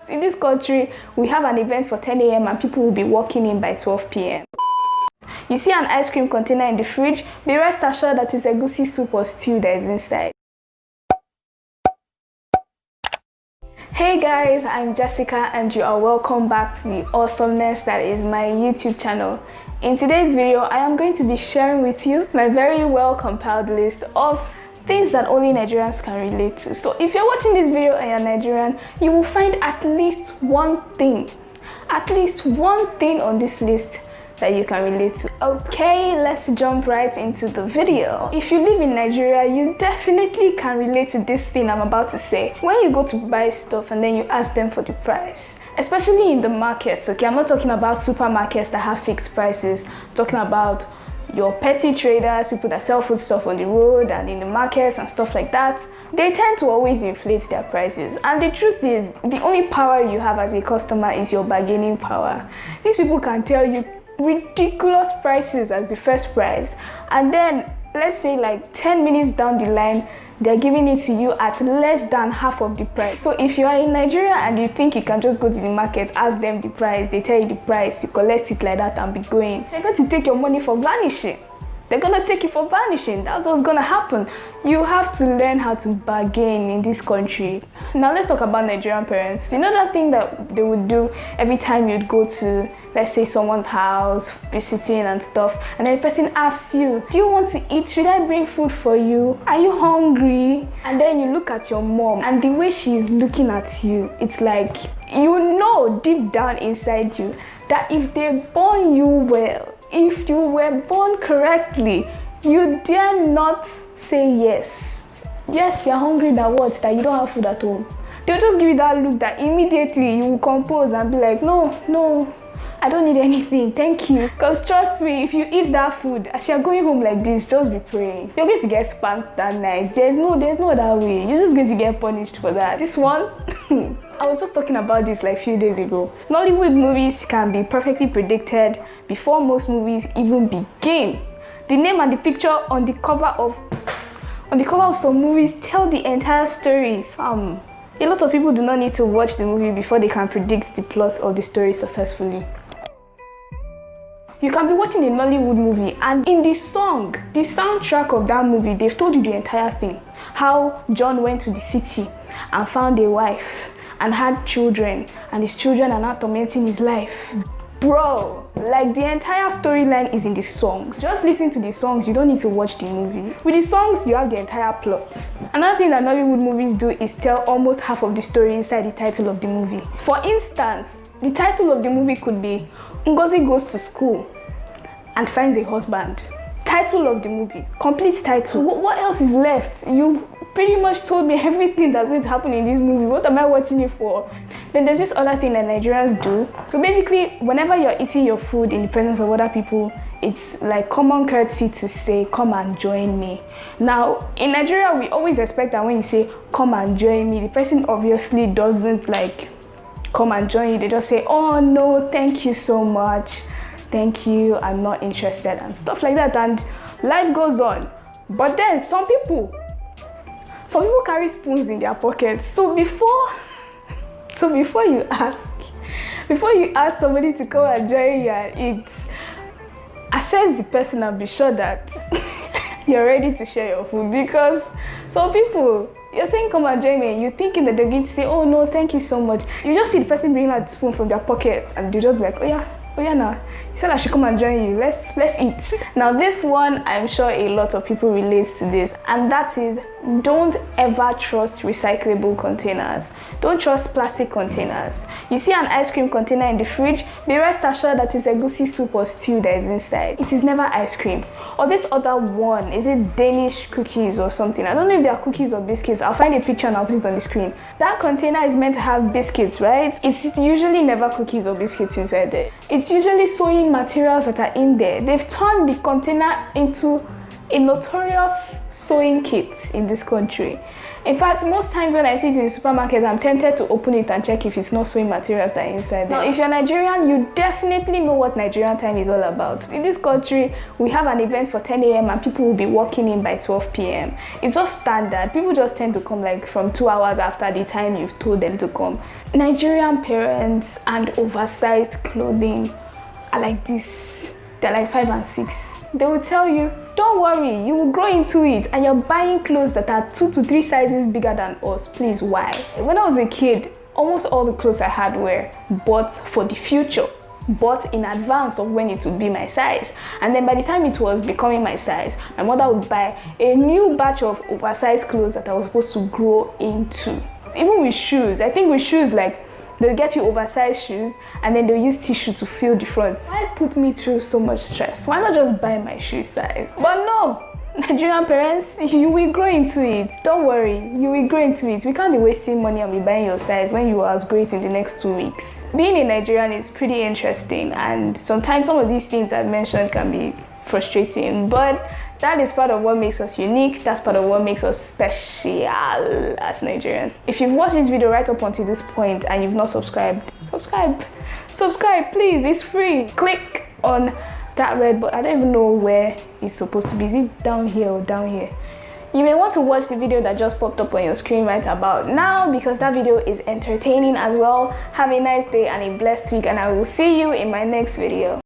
In this country, we have an event for 10 a.m. and people will be walking in by 12 p.m. You see an ice cream container in the fridge, be rest assured that it's egusi soup or stew that is inside. Hey guys, I'm Jessica and you are welcome back to the awesomeness that is my YouTube channel. In today's video, I am going to be sharing with you my very well compiled list of things that only Nigerians can relate to. So if you're watching this video and you're Nigerian, you will find at least one thing on this list that you can relate to. Okay, let's jump right into the video. If you live in Nigeria, you definitely can relate to this thing I'm about to say. When you go to buy stuff and then you ask them for the price, especially in the markets, okay, I'm not talking about supermarkets that have fixed prices. I'm talking about your petty traders, people that sell food stuff on the road and in the markets and stuff like that. They tend to always inflate their prices, and the truth is, the only power you have as a customer is your bargaining power. These people can tell you ridiculous prices as the first price, and then let's say like 10 minutes down the line they're giving it to you at less than half of the price. So if you are in Nigeria and you think you can just go to the market, ask them the price, they tell you the price, you collect it like that and be going, they're going to take your money for vanishing. They're gonna take it for vanishing. That's what's gonna happen. You have to learn how to bargain in this country. Now let's talk about Nigerian parents. You know that thing that they would do every time you'd go to, let's say, someone's house, visiting and stuff, and then the person asks you, do you want to eat? Should I bring food for you? Are you hungry? And then you look at your mom, and the way she's looking at you, it's like, you know deep down inside you that if they born you well, if you were born correctly, you dare not say yes. Yes, you're hungry, that what? That you don't have food at home. They'll just give you that look that immediately you will compose and be like, no, I don't need anything, thank you. Because trust me, if you eat that food, as you're going home like this, just be praying. You're going to get spanked that night. There's no other way. You're just going to get punished for that. This one, I was just talking about this like a few days ago. Nollywood movies can be perfectly predicted before most movies even begin. The name and the picture on the cover of some movies tell the entire story, fam. A lot of people do not need to watch the movie before they can predict the plot of the story successfully. You can be watching a Nollywood movie and in the song, the soundtrack of that movie, they've told you the entire thing. How John went to the city and found a wife and had children, and his children are now tormenting his life. Bro, like the entire storyline is in the songs. Just listen to the songs, you don't need to watch the movie. With the songs, you have the entire plot. Another thing that Nollywood movies do is tell almost half of the story inside the title of the movie. For instance, the title of the movie could be Ngozi Goes to School and Finds a Husband. Title of the movie, complete title. What else is left? You've pretty much told me everything that's going to happen in this movie. What am I watching it for? Then there's this other thing that Nigerians do. So basically, whenever you're eating your food in the presence of other people, it's like common courtesy to say, come and join me. Now, in Nigeria, we always expect that when you say, come and join me, the person obviously doesn't like come and join you. They just say, oh no, thank you so much. Thank you, I'm not interested, and stuff like that. And life goes on. But then some people carry spoons in their pockets. So before you ask somebody to come and join you and eat, assess the person and be sure that you're ready to share your food. Because some people, you're saying come and join me, you're thinking that they're going to say, oh no, thank you so much. You just see the person bringing out the spoon from their pocket and you just be like, oh yeah, now you said I should come and join you. Let's eat. Now this one, I'm sure a lot of people relate to this, and that is, don't ever trust recyclable containers. Don't trust plastic containers. You see an ice cream container in the fridge, be rest assured that it's egusi soup or stew that is inside. It is never ice cream. Or this other one, is it Danish cookies or something? I don't know if they are cookies or biscuits. I'll find a picture and I'll put it on the screen. That container is meant to have biscuits, right? It's usually never cookies or biscuits inside there. It's usually sewing materials that are in there. They've turned the container into a notorious sewing kits in this country. In fact, most times when I see it in the supermarket, I'm tempted to open it and check if it's not sewing materials that are inside there. Now, if you're Nigerian, you definitely know what Nigerian time is all about. In this country, we have an event for 10 a.m. and people will be walking in by 12 p.m. It's just standard. People just tend to come like from 2 hours after the time you've told them to come. Nigerian parents and oversized clothing are like this. They're like 5 and 6. They will tell you, don't worry, you will grow into it, and you're buying clothes that are 2 to 3 sizes bigger than us. Please, why? When I was a kid, almost all the clothes I had were bought for the future, bought in advance of when it would be my size. And then by the time it was becoming my size, my mother would buy a new batch of oversized clothes that I was supposed to grow into. Even with shoes, I think with shoes, like, they'll get you oversized shoes and then they'll use tissue to fill the front. Why put me through so much stress? Why not just buy my shoe size? But no, Nigerian parents, you will grow into it. Don't worry, you will grow into it. We can't be wasting money and be buying your size when you are as great in the next 2 weeks. Being a Nigerian is pretty interesting, and sometimes some of these things I've mentioned can be frustrating, but that is part of what makes us unique. That's part of what makes us special as Nigerians. If you've watched this video right up until this point and you've not subscribed, subscribe please, it's free. Click on that red button. I don't even know where it's supposed to be. Is it down here or down here? You may want to watch the video that just popped up on your screen right about now, because that video is entertaining as well. Have a nice day and a blessed week, and I will see you in my next video.